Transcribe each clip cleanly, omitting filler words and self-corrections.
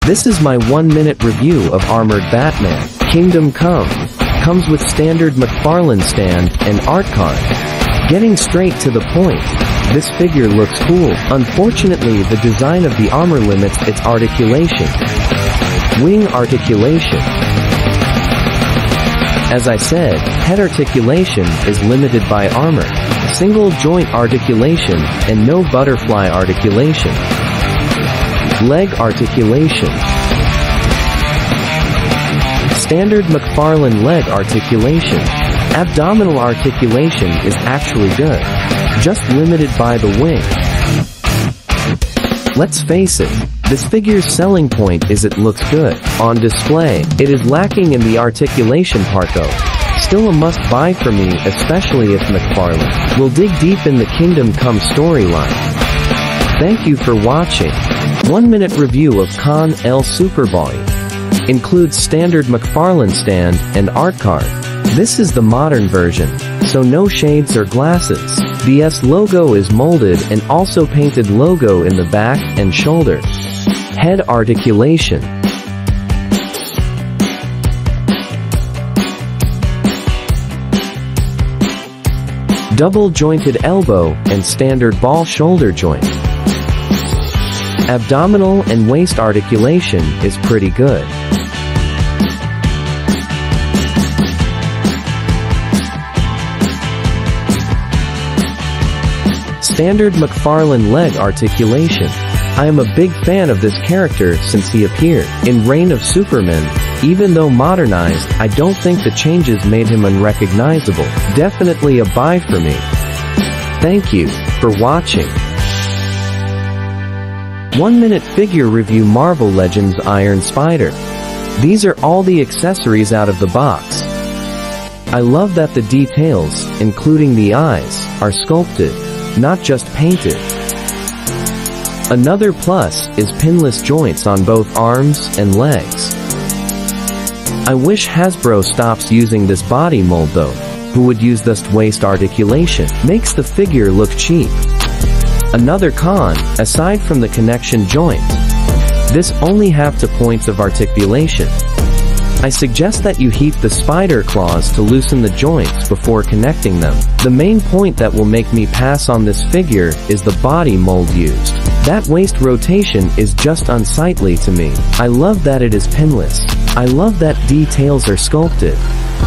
This is my 1-minute review of Armored Batman. Kingdom Come. Comes with standard McFarlane stand and art card. Getting straight to the point, this figure looks cool. Unfortunately, the design of the armor limits its articulation. Wing articulation. As I said, head articulation is limited by armor, single joint articulation, and no butterfly articulation. Leg articulation. Standard McFarlane leg articulation. Abdominal articulation is actually good, just limited by the wing. Let's face it, this figure's selling point is it looks good on display. It is lacking in the articulation part though. Still a must-buy for me, especially if McFarlane will dig deep in the Kingdom Come storyline. Thank you for watching. 1-minute review of Con El Superboy. Includes standard McFarlane stand and art card. This is the modern version, so no shades or glasses. The S logo is molded and also painted logo in the back and shoulder. Head articulation. Double jointed elbow and standard ball shoulder joint. Abdominal and waist articulation is pretty good. Standard McFarlane leg articulation. I am a big fan of this character since he appeared in Reign of Superman. Even though modernized, I don't think the changes made him unrecognizable. Definitely a buy for me. Thank you for watching. 1-minute figure review Marvel Legends Iron Spider. These are all the accessories out of the box. I love that the details, including the eyes, are sculpted, not just painted. Another plus is pinless joints on both arms and legs. I wish Hasbro stops using this body mold though. Who would use this waist articulation? Makes the figure look cheap. Another con, aside from the connection joint, this only have 2 points of articulation. I suggest that you heat the spider claws to loosen the joints before connecting them. The main point that will make me pass on this figure is the body mold used. That waist rotation is just unsightly to me. I love that it is pinless. I love that details are sculpted,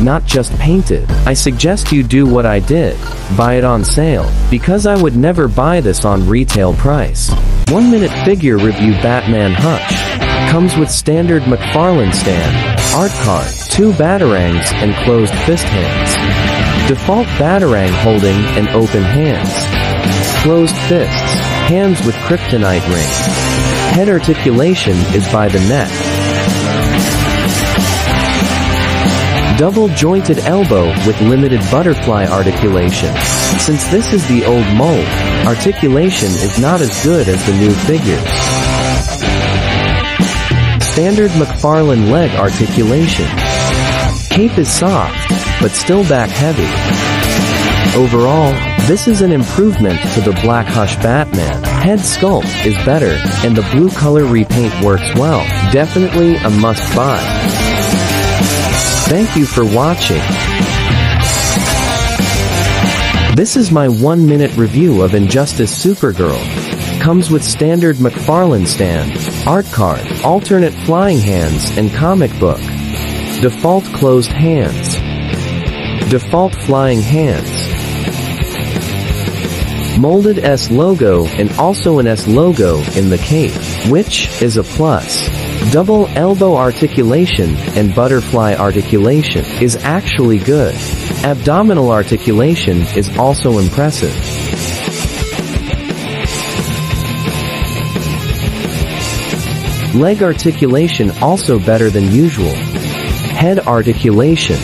not just painted. I suggest you do what I did, buy it on sale, because I would never buy this on retail price. 1-minute figure review Batman Hush. Comes with standard McFarlane stand, art card, 2 batarangs and closed fist hands. Default batarang holding and open hands. Closed fists, hands with kryptonite ring. Head articulation is by the neck. Double jointed elbow with limited butterfly articulation. Since this is the old mold, articulation is not as good as the new figures. Standard McFarlane leg articulation. Cape is soft, but still back heavy. Overall, this is an improvement to the Black Hush Batman. Head sculpt is better, and the blue color repaint works well. Definitely a must-buy. Thank you for watching. This is my 1-minute review of Injustice Supergirl. Comes with standard McFarlane stand, art card, alternate flying hands and comic book. Default closed hands. Default flying hands. Molded S logo and also an S logo in the cape, which is a plus. Double elbow articulation and butterfly articulation is actually good. Abdominal articulation is also impressive. Leg articulation also better than usual. Head articulation.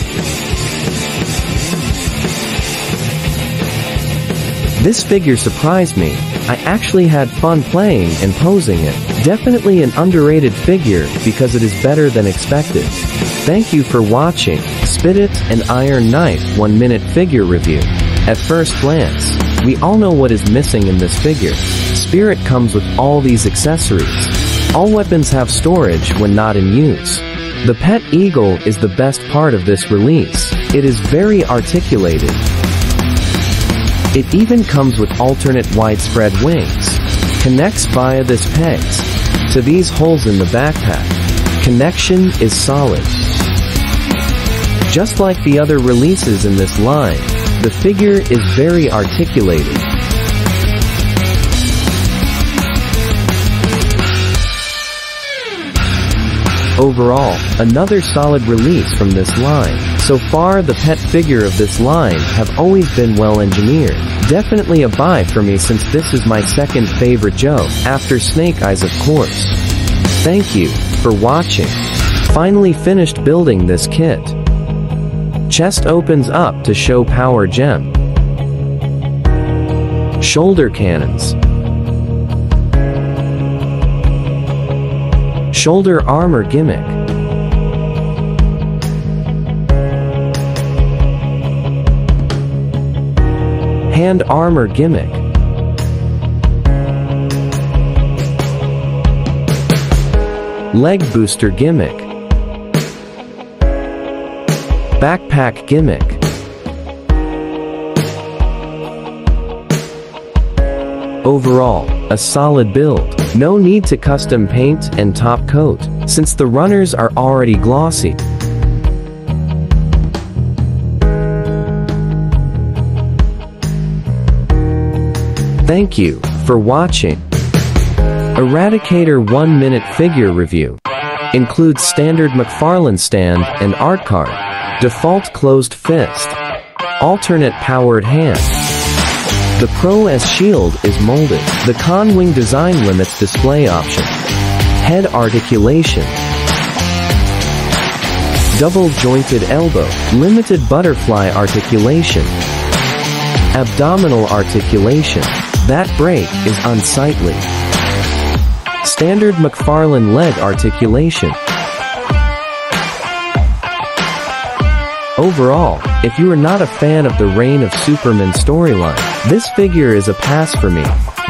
This figure surprised me. I actually had fun playing and posing it. Definitely an underrated figure because it is better than expected. Thank you for watching. Spit and Iron Knife 1-minute figure review. At first glance, we all know what is missing in this figure. Spirit comes with all these accessories. All weapons have storage when not in use. The Pet Eagle is the best part of this release. It is very articulated. It even comes with alternate widespread wings. Connects via this pegs to these holes in the backpack. Connection is solid. Just like the other releases in this line, the figure is very articulated. Overall, another solid release from this line. So far, the pet figure of this line have always been well engineered. Definitely a buy for me since this is my second favorite Joe, after Snake Eyes of course. Thank you for watching. Finally finished building this kit. Chest opens up to show power gem. Shoulder cannons. Shoulder armor gimmick. Hand armor gimmick. Leg booster gimmick. Backpack gimmick. Overall, a solid build. No need to custom paint and top coat, since the runners are already glossy. Thank you for watching. Eradicator 1-minute figure review. Includes standard McFarlane stand and art card. Default closed fist. Alternate powered hand. The Pro S shield is molded. The Con wing design limits display option. Head articulation. Double jointed elbow. Limited butterfly articulation. Abdominal articulation. That break is unsightly. Standard McFarlane leg articulation. Overall, if you are not a fan of the Reign of Superman storyline, this figure is a pass for me.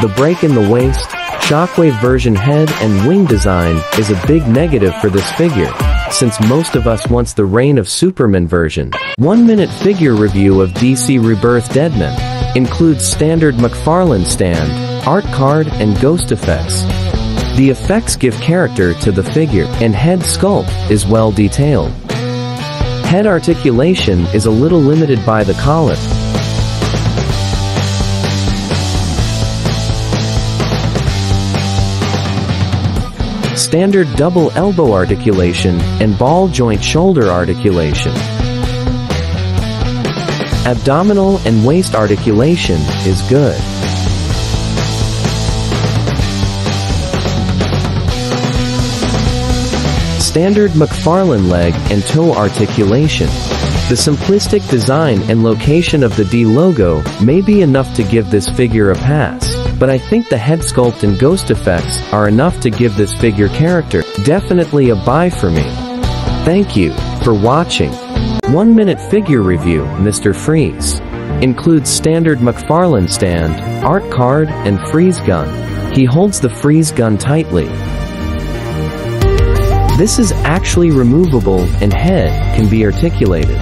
The break in the waist, Shockwave version head and wing design is a big negative for this figure, since most of us wants the Reign of Superman version. 1-minute figure review of DC Rebirth Deadman. Includes standard McFarlane stand, art card and ghost effects. The effects give character to the figure, and head sculpt is well detailed. Head articulation is a little limited by the collar. Standard double elbow articulation and ball joint shoulder articulation. Abdominal and waist articulation is good. Standard McFarlane leg and toe articulation. The simplistic design and location of the D logo may be enough to give this figure a pass, but I think the head sculpt and ghost effects are enough to give this figure character. Definitely a buy for me. Thank you for watching. 1-minute figure review, Mr. Freeze. Includes standard McFarlane stand, art card, and freeze gun. He holds the freeze gun tightly. This is actually removable and head can be articulated.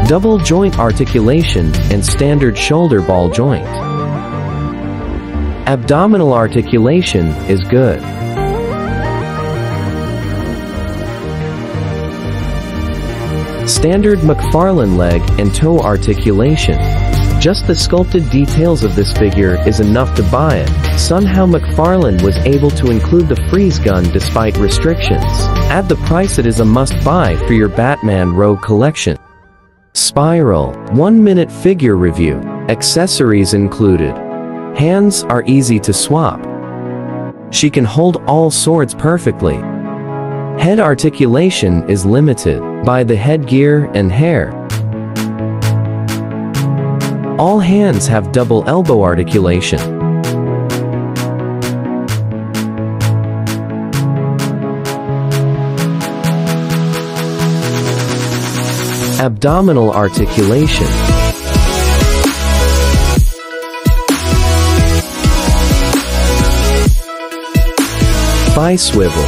Double joint articulation and standard shoulder ball joint. Abdominal articulation is good. Standard McFarlane leg and toe articulation. Just the sculpted details of this figure is enough to buy it. Somehow McFarlane was able to include the freeze gun despite restrictions. At the price, it is a must-buy for your Batman Rogue collection. Spiral 1-minute figure review. Accessories included. Hands are easy to swap. She can hold all swords perfectly. Head articulation is limited by the headgear and hair. All hands have double elbow articulation. Abdominal articulation. Thigh swivel.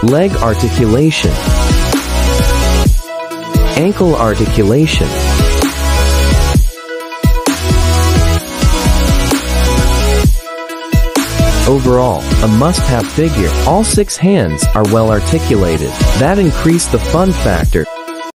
Leg articulation. Ankle articulation. Overall, a must-have figure. All 6 hands are well articulated. That increased the fun factor.